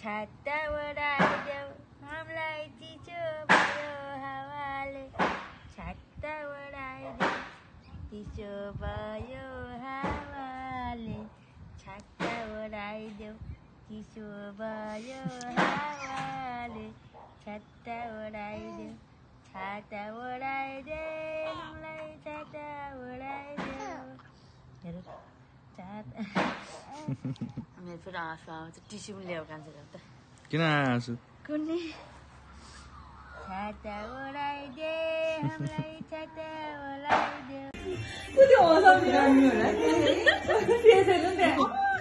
छाता ओढाइदेऊ हामीलाई चिसो भयो हावाले छाता ओढाइदेऊ चिसो भयो हावाले छाता ओढाइदेऊ चिसो भयो हावाले छाता ओढाइदेऊ छाता ओढाइदे हामीलाई छाता ओढाइदेऊ हेर छाता मेरो फेरि आँसु आउँछ टिस्यु पनि ल्याऊ कान्छ त किन आँसु कुनै छाता ओढाइदे हामीलाई छाता ओढाइदेऊ कुनै हँसाउने राम्रो होला त्यसैले नि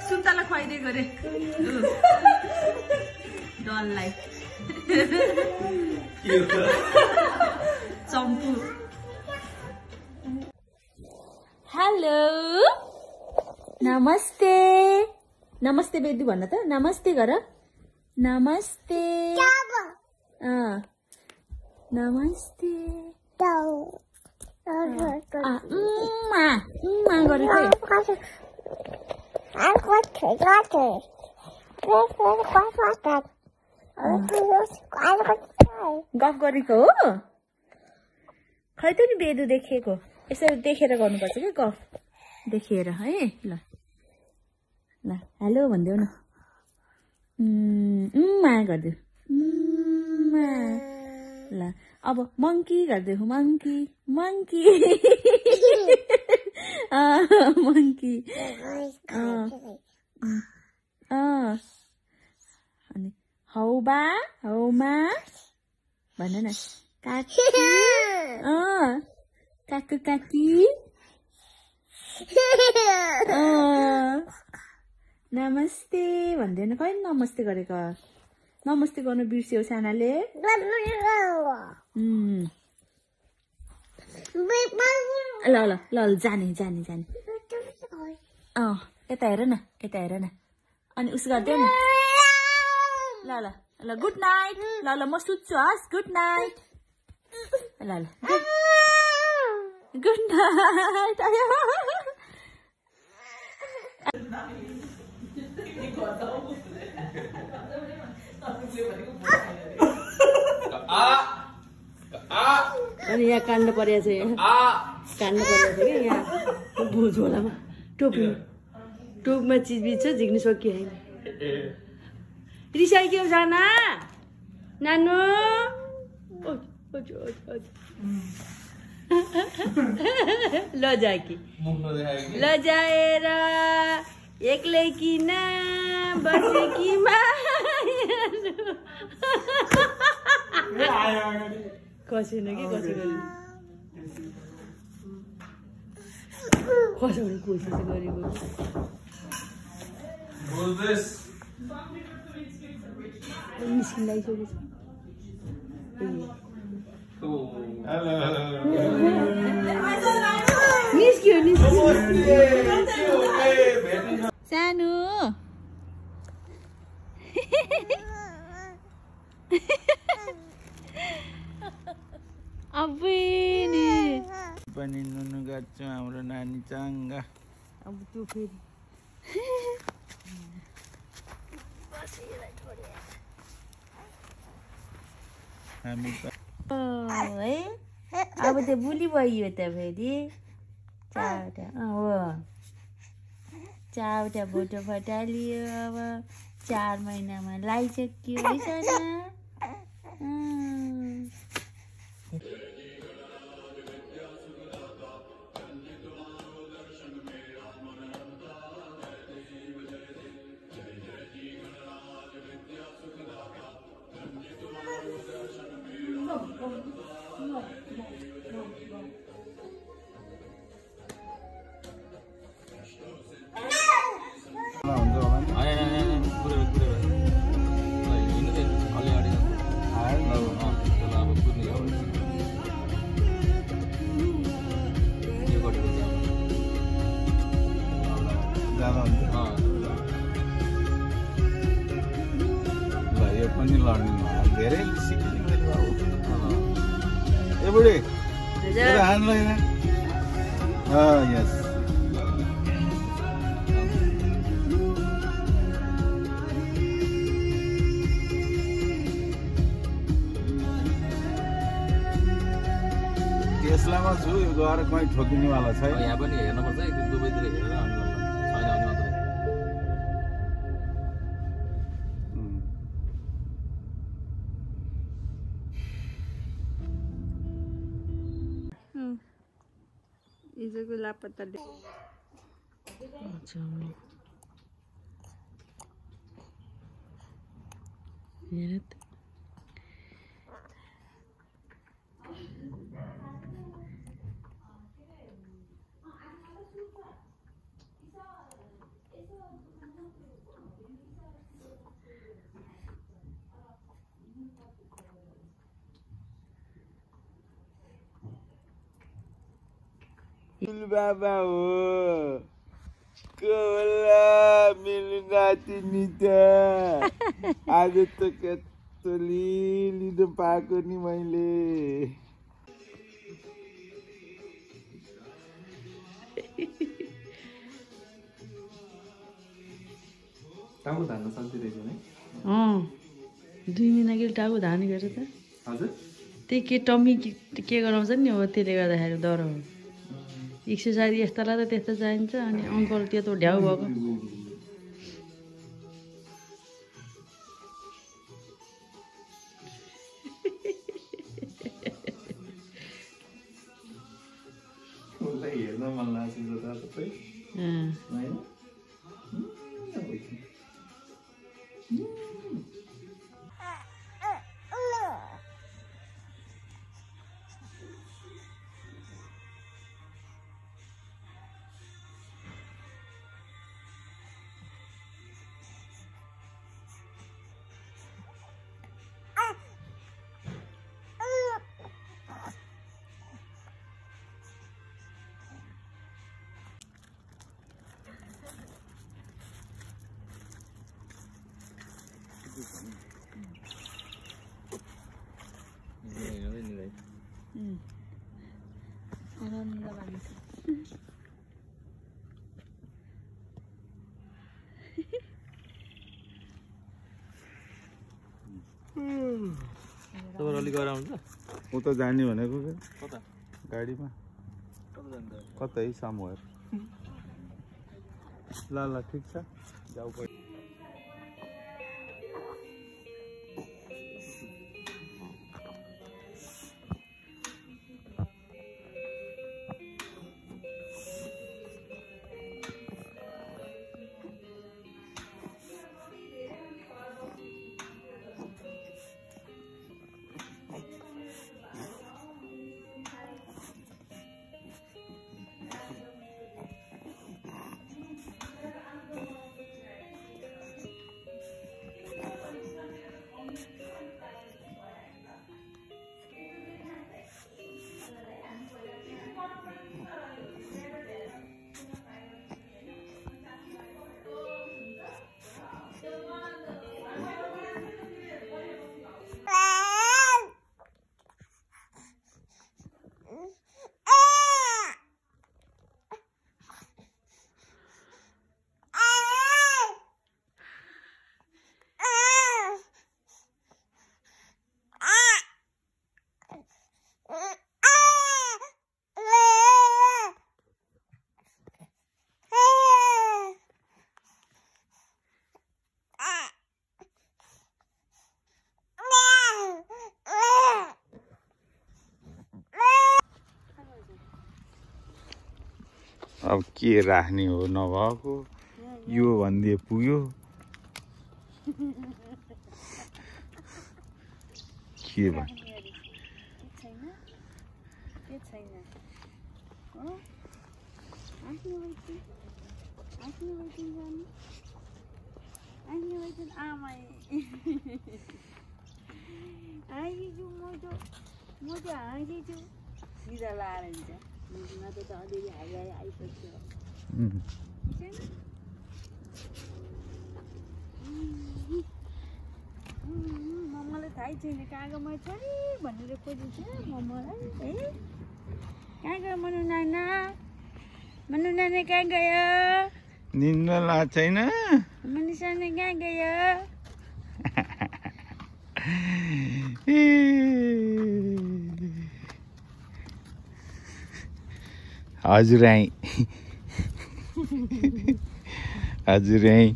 सुन्तला खुवाइदिए गरे डललाई चम्पू हेलो नमस्ते नमस्ते बेदु भन्न त नमस्ते गर नमस्ते नमस्ते गफ गरेको हो खै त नि बेदु देखेको यसरी देखेर गर्नुपर्छ क्या गफ देखेर है ल ल हेलो भनिदेऊ न मा गरिदेऊ ल अब मङ्की गरिदेऊ मङ्की मङ्की मङ्की अनि हौबा हौमा भन न काकी काकु काकी नमस्ते भन्दैन कहिले नमस्ते गरेको नमस्ते गर्नु बिर्स्यौ सानाले ल ल ल जाने जाने जाने यता हेर न यता हेर न अनि उस गरिदेऊ न ल ल ल गुड नाइट ल ल म सुत्छु हस् गुड नाइट ल ल गुड नाइट अनि यहाँ काट्नु परेको छ यहाँ काट्नु परेको छ क्या यहाँ झोलामा टोपमा चिजबिज छ झिक्नु सकियो होइन रिसाइक्यो जाना नानु ल जाकी ल जाएर एक्लै किन बसे कि कसेन कि कसैले खसाउने कोसिस गरेको निस्किँदैछ निस्क्यो सानो पनि नुनु गर्छु हाम्रो नानी चाङ्गा अब त्यो फेरि हामी त है अब त बुली भयो त फेरि चारवटा भोटो फटालियो अब 4 महिनामा लाइसक्यो है साना पनि लड्ने धेरै सिक्ने ए बुढी हान्नु यस छु यो गएर कहीँ ठोकिनेवाला छैन। यहाँ पनि हेर्नुपर्छ एक दिन दुवैतिर हेरेर अनि छैन भने मात्रै हिजोको लापत्ता हेर त बाबा हो कोला मेरो नातिनी त आज त कस्तो लिनु पाएको नि मैले। टाउको धान्न सक्दै रहेछ नि 2 महिना अघि टाउको धान गरेर त हजुर त्यही के टम्मी के गराउँछ नि हो त्यसले गर्दाखेरि डराउ एक्सर्साइज यस्तालाई त त्यस्तो चाहिन्छ अनि अङ्कल त्यत्रो ढ्याउ भएको हेर्न मन लाग्छ तपाईँ होइन तपाईँ अलि गएर आउँछ उता जाने भनेको कता गाडीमा कता जान्छ कतै समवेयर। ल ल ठिक छ जाऊ पऱ्यो। अब के राख्ने हो नभएको यो भन्दै पुग्यो के भन्छ सिधा लाएर हुन्छ त अलिअलि हाई आइसक्छ मम्मालाई थाहै छैन कहाँ गयो मैले छोरी भनेर खोजिन्छ मम्मालाई है कहाँ गयो मनु नाना कहाँ गयो निन्द लाग्छ छैन मनु सानो कहाँ गयो हजुर आइ हजुर आइ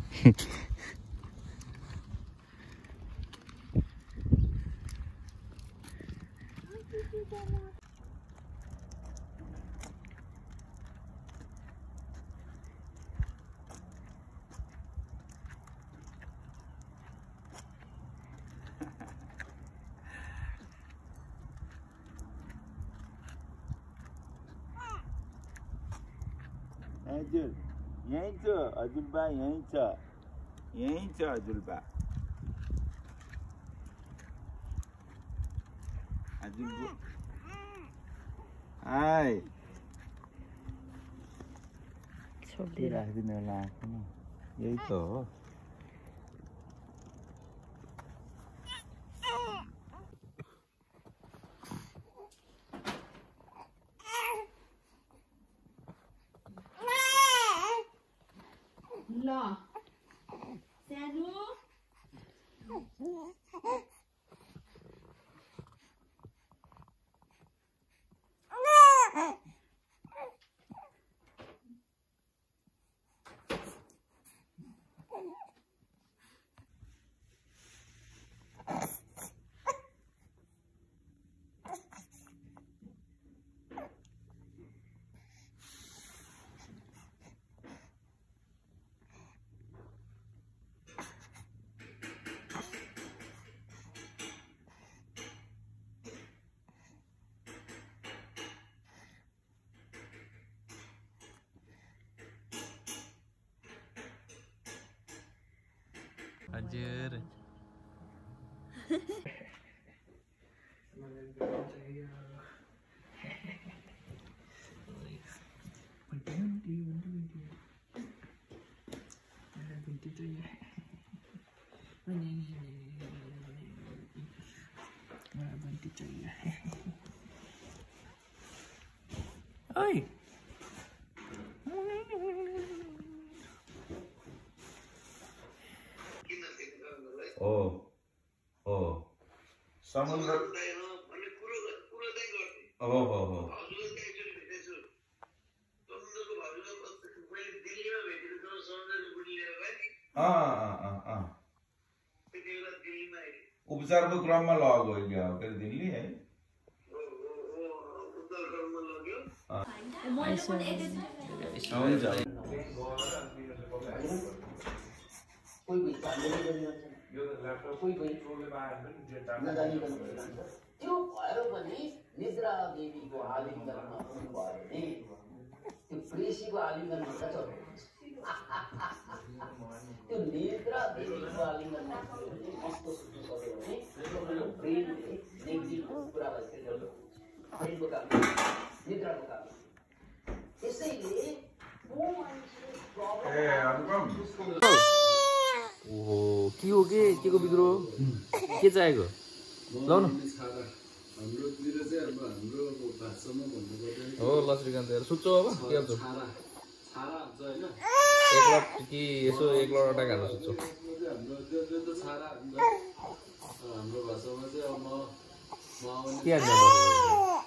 हजुर यहीँ छ हजुरबा यहीँ छ हजुरबा हजुर हाय छोडिदिएर राखिदिनु होला आँखामा यही त हो ल सानो हजुर ओइ हो समुद्र हो उपचारको क्रममा लगो के दिल्ली है त्यो भएर पनि निद्रा देवीको आलिङ्गनमा हुनुभयो भने त्यो प्रेसीको आलिङ्गनमा त त्यो निद्रा देवीको आलिङ्गनमा मस्त सुत्नु सक्यो भने ब्रेनले नेगेटिभ कुरालाई फिल्टर ब्रेनको काम निद्राको काम त्यसैले ओहो के हो के को विद्रोह के चाहिएको लौ न हो ल श्रीकान्त सुत्छौ अब के गर्छौ एक लट कि यसो एक लटवटा खानु सुत्छौ के हाल्नु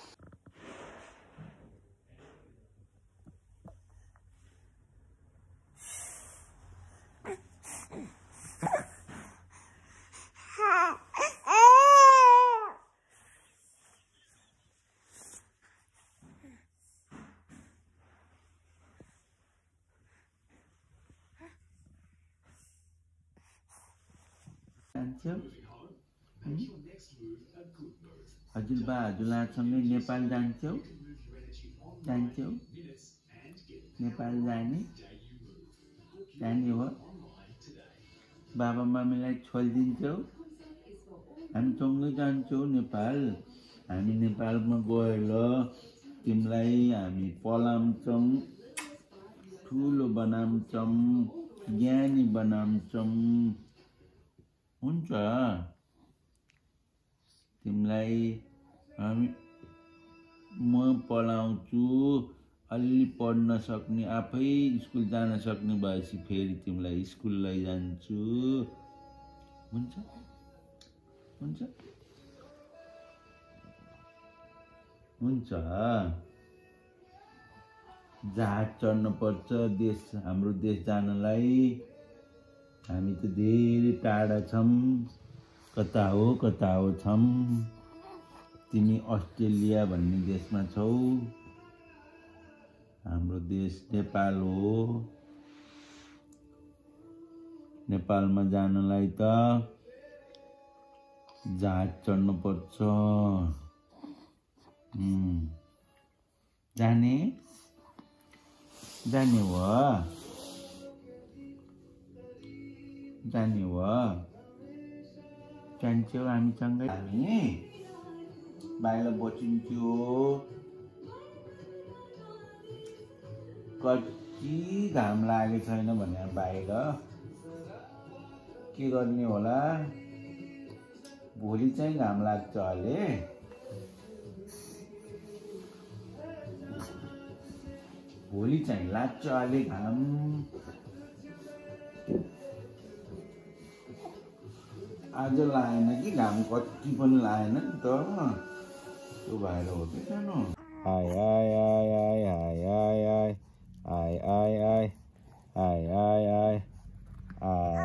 हजुरबा हजुरलासँगै नेपाल जान्छौ नेपाल जाने हो बाबा मामीलाई छोडिदिन्छौ हामी सँगै जान्छौँ नेपाल हामी नेपालमा गएर तिमीलाई हामी पलाउँछौँ ठुलो बनाउँछौँ ज्ञानी बनाउँछौँ हुन्छ तिमीलाई हामी म पढाउँछु अलि पढ्न सक्ने आफै स्कुल जान सक्ने भएपछि फेरि तिमीलाई स्कुल लैजान्छु हुन्छ हुन्छ हुन्छ जहाज चढ्नु पर्छ देश हाम्रो देश जानलाई। हामी त धेरै टाढा छौँ, कता हो छौँ। तिमी अस्ट्रेलिया भन्ने देशमा छौ, हाम्रो देश नेपाल हो। नेपालमा जानलाई त जहाज चढ्नु पर्छ। जाने जाने हो जान्छौ हामीसँगै। हामी बाहिर बसिन्थ्यो, कति घाम लागेको छैन भने बाहिर के गर्ने होला। भोलि चाहिँ घाम लाग्छ अहिले। भोलि चाहिँ लाग्छ अहिले घाम। आज लागेन कि घाम, कति पनि लागेन नि त। त्यो भएर हो कि सानो। आय आय आय आय आय आय आय आय आय आय आय आय आय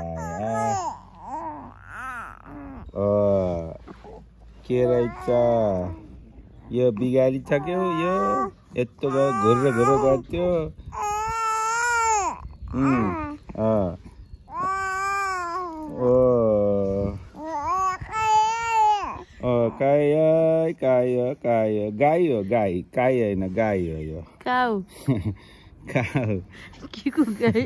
के रहेछ यो? बिगारी छ के हो यो? यस्तो घुर्र गर्थ्यो। काय गाई हो, गाई होइन गाई हो यो। काउ काउ के को गाई?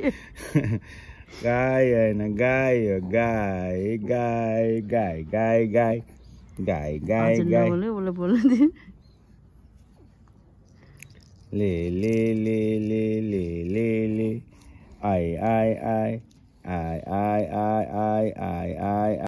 गाई होइन गाई हो, गाई गाई गाई गाई गाई गाई गाई गाई। ले ले ले ले ले ले ले आय आय आय आय आय आय आय आय आय।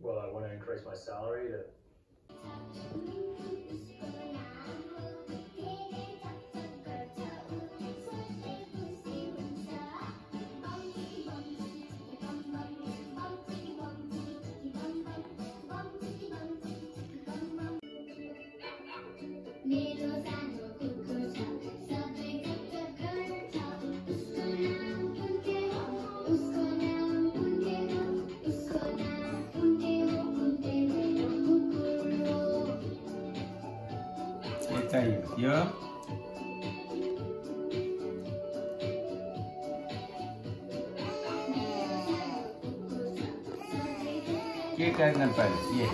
Well, I want to increase my salary to. चाहिए थियो के करना पड़े ये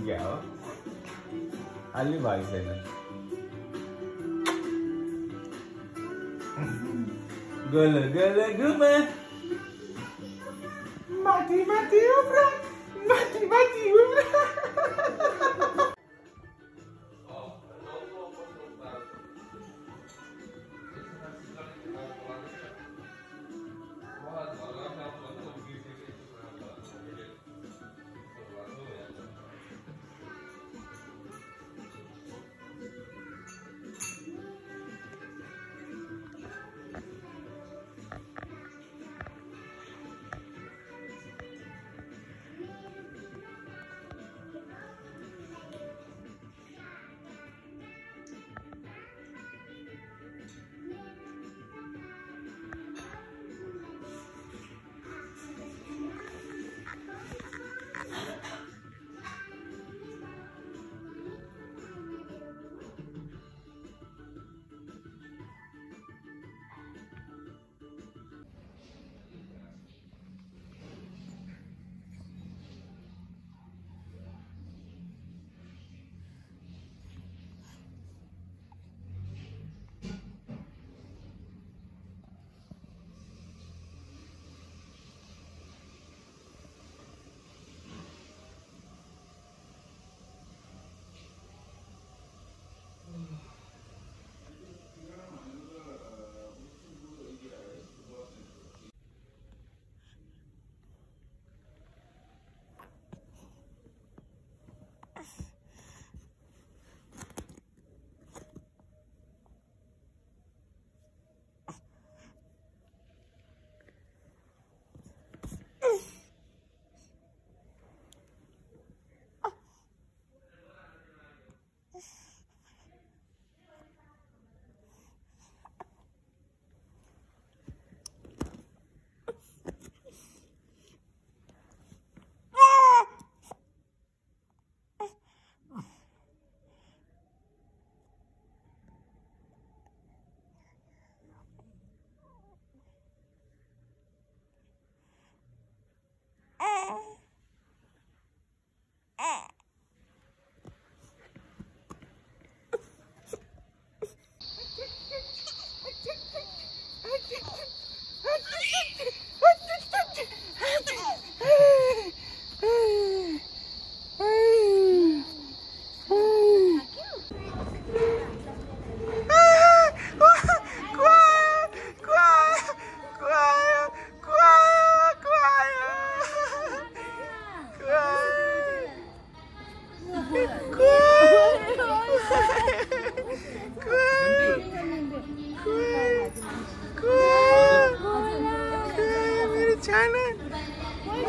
क्या हो अलि भाइ छैन गोल गोल घुमा माथि माथि उफ्रा माथि माथि उफ्रा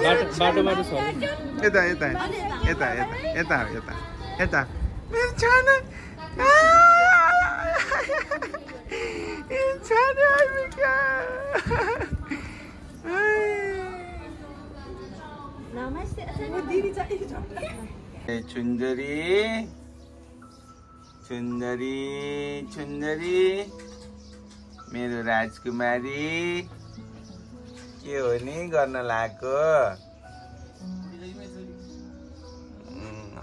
बाटोमा त सर्छ यता यता यता यता यता यता मेरो छाना छाना आइपुग्यो सुन्दरी सुन्दरी सुन्दरी मेरो राजकुमारी के हो नि गर्न लागेको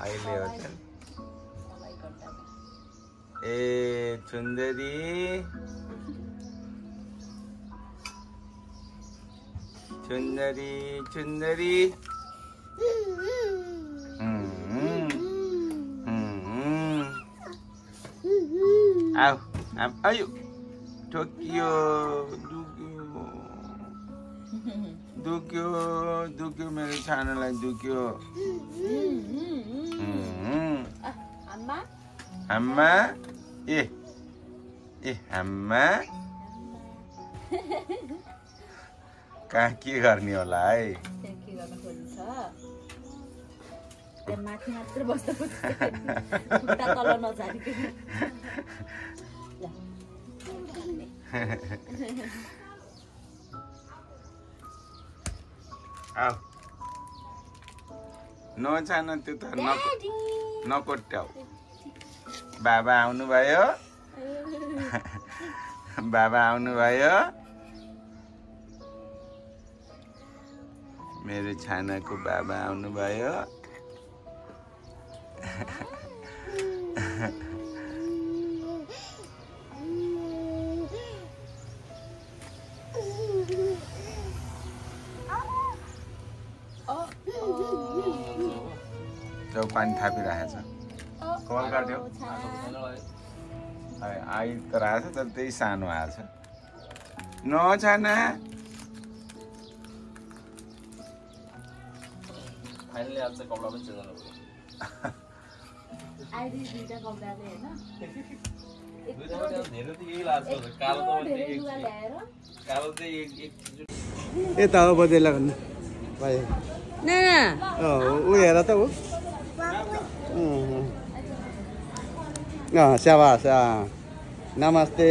अहिले हो त ए सुन्दरी सुन्दरी सुन्दरी आऊ आयो ठोकियो दुख्यो दुख्यो मेरो छानालाई दुख्यो आम्मा ए आम्मा कहाँ के गर्ने होला है माथि मात्र बस्दा खुट्टा तल नझारिकन आऊ नछान त्यो त नकोट्याउ बाबा आउनुभयो बाबा आउनुभयो मेरो छानाको बाबा आउनुभयो पानी थापिरहेको छ कल काट्यो आइ त रहेछ तर त्यही सानो आएछ नछाना फाइनली आज चाहिँ कपडा पनि चेन्ज गर्नु धेरै त यही लाग्छ कालो चाहिँ यता हो बजेला भन्नु भयो ऊ हेर त ऊ स्याबास नमस्ते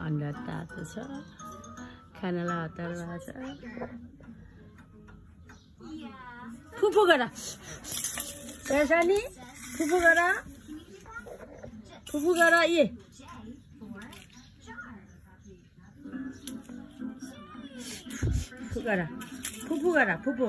अन्डा तातो छ खानालाई हतार भएको छ फुफु गर फुफु गर ए फुफु गर फुफु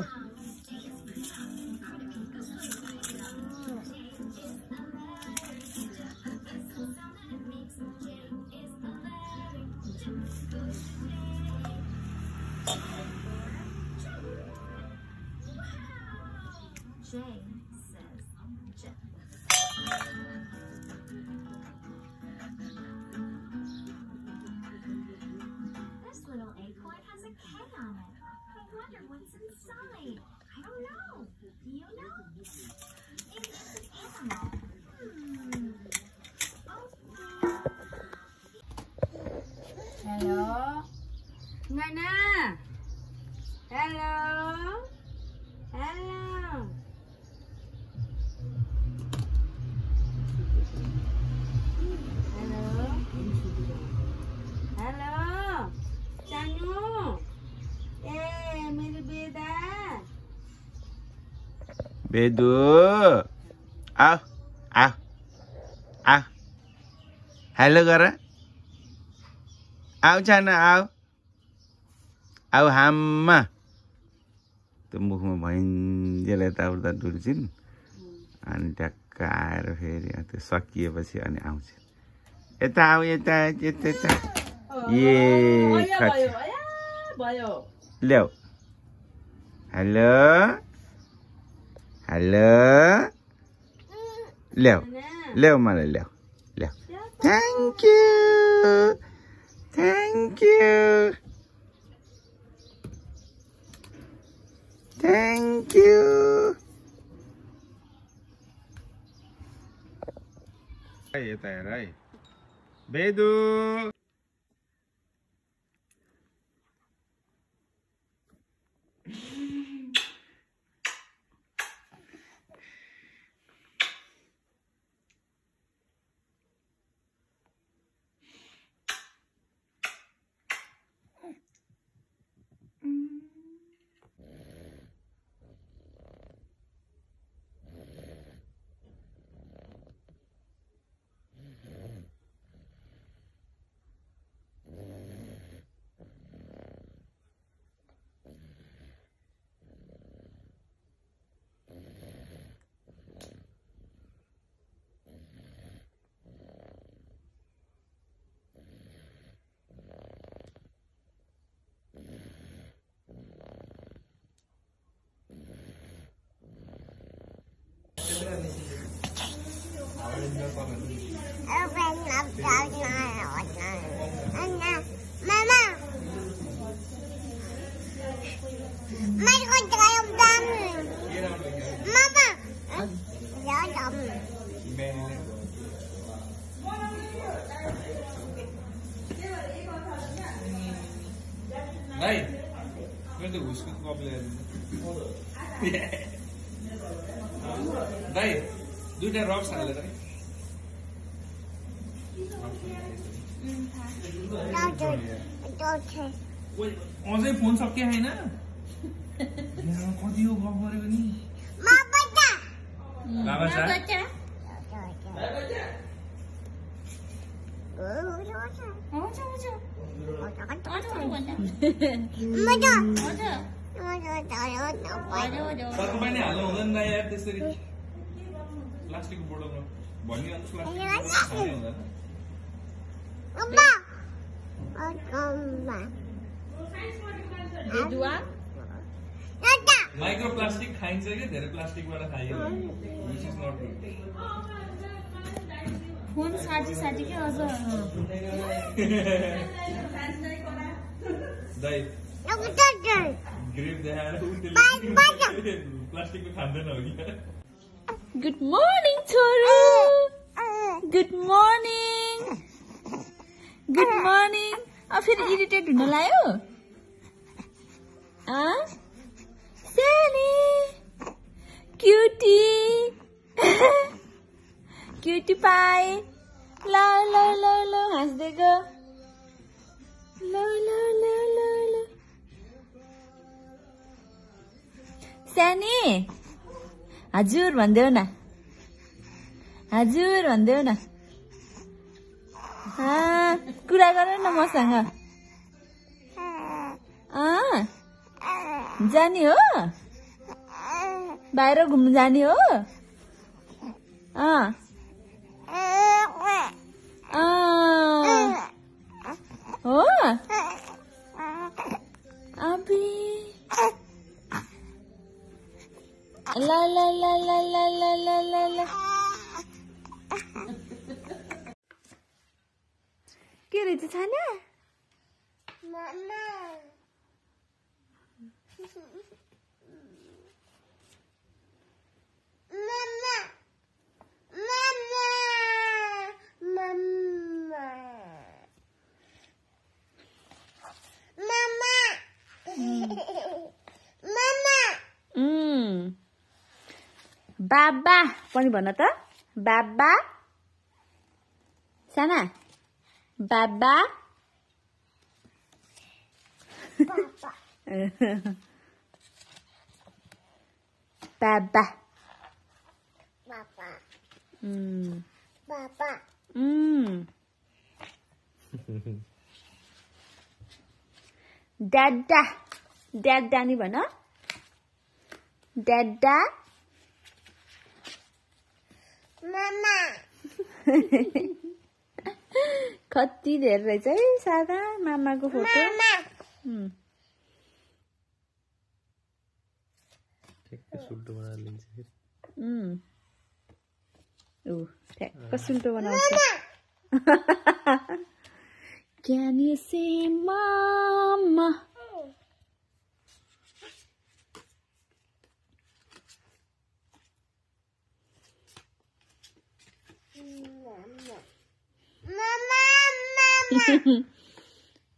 J says J. This little acorn has a K on it. I wonder what's inside. I don't know. Do you know? Maybe it's an animal. Hello. Nana. Hello. Hello. Hello. Hello. Chanu. Eh, मेरो बेदा. बेदु आऊ आऊ आऊ hello गर आऊ छाना आऊ आऊ हाम्मा त्यो मुखमा भइन्जेल यताउता डुल्छिन् अनि ट्याक्क आएर फेरि त्यो सकिएपछि अनि आउँछ यता आऊ यता यता यता भयो ल्याऊ हेलो हेलो ल्याऊ ल्याऊ मलाई ल्याऊ ल्याऊ thank you thank you thank you यता हेर है बेदु Này, मैं तो उसको कॉपलेर दाइ दुईटा रक्स हालेर अझै फोन सक्यो हैन कति हो गफ गरेको नि बाबा तपाईले हाल्नु हुँदैन न यार त्यसरी प्लास्टिकको बोतलमा भन्ने अन्त माइक्रो प्लास्टिक खाइन्छ कि धेरै प्लास्टिकबाट खाइयो which is not good phone साथी के अझ दाइ ग्रिप देखाएर प्लास्टिकको खाँदैन हो कि गुड मर्निङ छोरो गुड मर्निङ फेरि इरिटेट हुन लाग्यो सानी क्युटी पाए ल हाँस्दै गो ल सानी हजुर भन्देऊ न कुरा गर न मसँग जाने हो बाहिर घुम्नु जाने हो हो अबे ल ल ल ल ल ल ल ल ल के रहेछ छाना बाबा पनि भन त बाबा साना बाबा बाबा बाबा Dada. Dada ni भन Dada. Mama. कति धेरै रहेछ है सादा मामाको फोटो ठ्याक्क सुल्टो बनाएर लिन्छ फेरि ठ्याक्क सुल्टो बनाउँछ Can you say mama?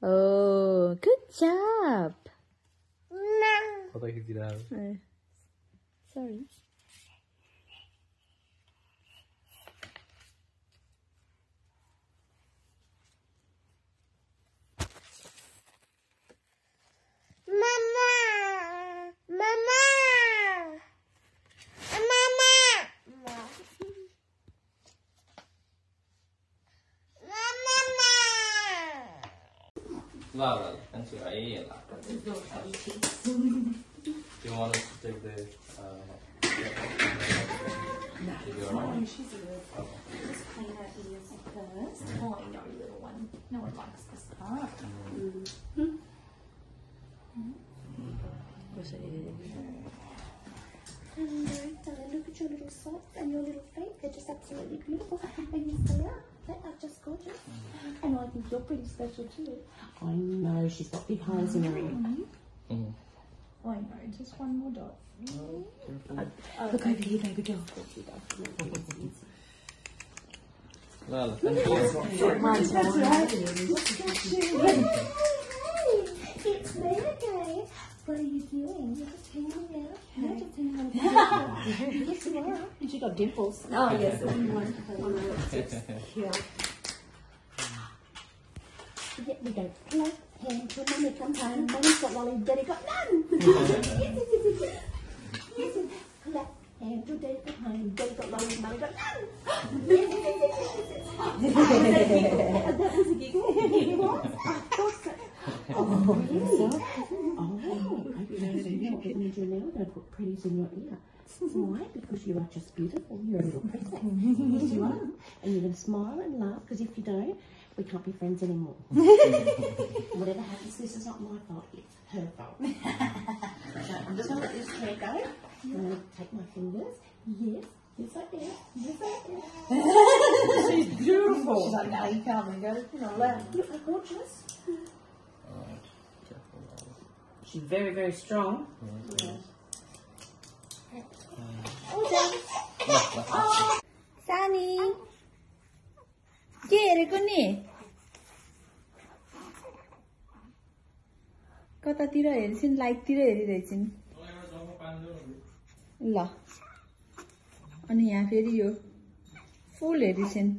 Oh, good job. कता खिचिरहेको Sorry. La, thanks for the Do you want us to take the video around? She's good. Just clean her ears first. Oh, no, little one. No one likes this part. Hello, darling. Look at your little socks and your little feet. They're just absolutely beautiful. And your hair. They are just gorgeous. And I think you're pretty special too. I know. She's got big holes in her ear. I know. Just one more dot. Look over here, baby girl. Well, thank you. It's me again. What are you doing? You're just hanging out. You're just hanging out. Yes, you are. And she got dimples. Oh, yes. Here. Yeah, we go. Clap, hand to mommy, come home. Mommy's got lolly, daddy got none. Yes, clap, hand to daddy, come home. Daddy got lolly, mommy got none. That was a giggle. Oh, yes. Oh, you're not getting into your nail. Don't put pretties in your ear. Why? Because you are just beautiful. You're a little princess. Yes, you are. And you're going to smile and laugh, because if you don't, we can't be friends anymore. Whatever happens, this is not my fault, it's her fault. So I'm just going to let this hair go. I'm going to take my fingers. Yes, yes I am. Yes I am. She's beautiful. She's like, no, you can't really go. You know, you are gorgeous. Alright, careful. She's very, very strong. सानी के हेरेको नि कतातिर हेर्छिन् लाइटतिर हेरिरहेछिन् ल अनि यहाँ फेरि यो फुल हेरिछिन्